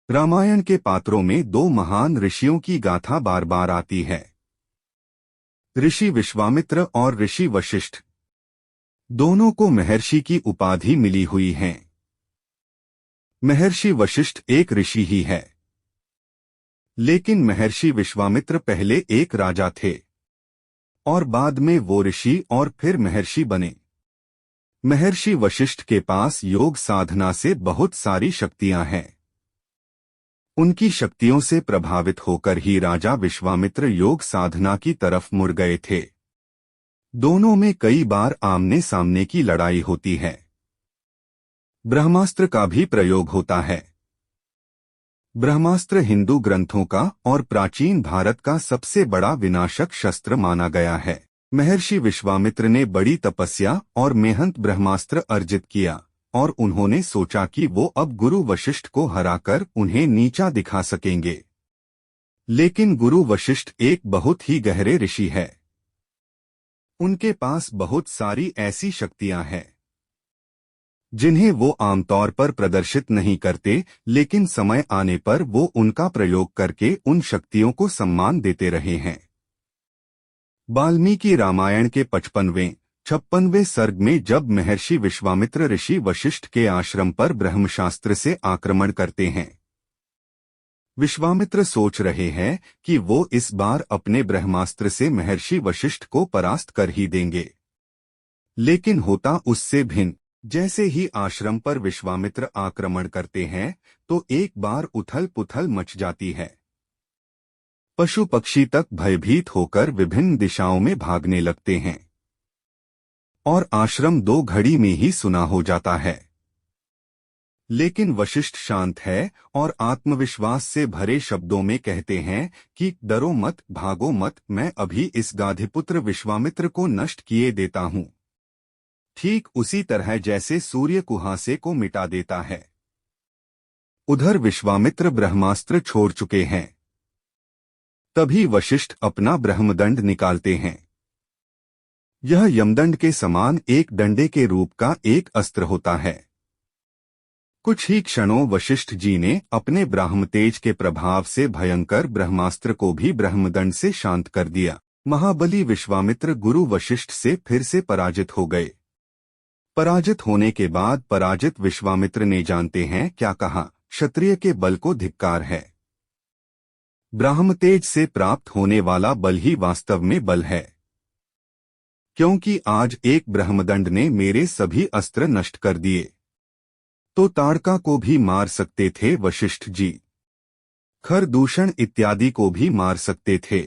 रामायण के पात्रों में दो महान ऋषियों की गाथा बार बार आती है। ऋषि विश्वामित्र और ऋषि वशिष्ठ दोनों को महर्षि की उपाधि मिली हुई है। महर्षि वशिष्ठ एक ऋषि ही है, लेकिन महर्षि विश्वामित्र पहले एक राजा थे और बाद में वो ऋषि और फिर महर्षि बने। महर्षि वशिष्ठ के पास योग साधना से बहुत सारी शक्तियां हैं। उनकी शक्तियों से प्रभावित होकर ही राजा विश्वामित्र योग साधना की तरफ मुड़ गए थे। दोनों में कई बार आमने सामने की लड़ाई होती है। ब्रह्मास्त्र का भी प्रयोग होता है। ब्रह्मास्त्र हिंदू ग्रंथों का और प्राचीन भारत का सबसे बड़ा विनाशक शस्त्र माना गया है। महर्षि विश्वामित्र ने बड़ी तपस्या और मेहनत ब्रह्मास्त्र अर्जित किया और उन्होंने सोचा कि वो अब गुरु वशिष्ठ को हराकर उन्हें नीचा दिखा सकेंगे। लेकिन गुरु वशिष्ठ एक बहुत ही गहरे ऋषि है। उनके पास बहुत सारी ऐसी शक्तियां हैं जिन्हें वो आमतौर पर प्रदर्शित नहीं करते, लेकिन समय आने पर वो उनका प्रयोग करके उन शक्तियों को सम्मान देते रहे हैं। वाल्मीकि रामायण के 55वें सर्ग में जब महर्षि विश्वामित्र ऋषि वशिष्ठ के आश्रम पर ब्रह्मशास्त्र से आक्रमण करते हैं, विश्वामित्र सोच रहे हैं कि वो इस बार अपने ब्रह्मास्त्र से महर्षि वशिष्ठ को परास्त कर ही देंगे। लेकिन होता उससे भिन्न। जैसे ही आश्रम पर विश्वामित्र आक्रमण करते हैं तो एक बार उथल पुथल मच जाती है। पशु पक्षी तक भयभीत होकर विभिन्न दिशाओं में भागने लगते हैं और आश्रम 2 घड़ी में ही सुना हो जाता है। लेकिन वशिष्ठ शांत है और आत्मविश्वास से भरे शब्दों में कहते हैं कि डरो मत, भागो मत, मैं अभी इस गाधिपुत्र विश्वामित्र को नष्ट किए देता हूँ, ठीक उसी तरह जैसे सूर्य कुहासे को मिटा देता है। उधर विश्वामित्र ब्रह्मास्त्र छोड़ चुके हैं। तभी वशिष्ठ अपना ब्रह्मदंड निकालते हैं। यह यमदंड के समान एक डंडे के रूप का एक अस्त्र होता है। कुछ ही क्षणों वशिष्ठ जी ने अपने ब्राह्मतेज के प्रभाव से भयंकर ब्रह्मास्त्र को भी ब्रह्मदंड से शांत कर दिया। महाबली विश्वामित्र गुरु वशिष्ठ से फिर से पराजित हो गए। पराजित होने के बाद पराजित विश्वामित्र ने जानते हैं क्या कहा, क्षत्रिय के बल को धिक्कार है। ब्राह्मतेज से प्राप्त होने वाला बल ही वास्तव में बल है, क्योंकि आज एक ब्रह्मदंड ने मेरे सभी अस्त्र नष्ट कर दिए। तो ताड़का को भी मार सकते थे वशिष्ठ जी, खरदूषण इत्यादि को भी मार सकते थे।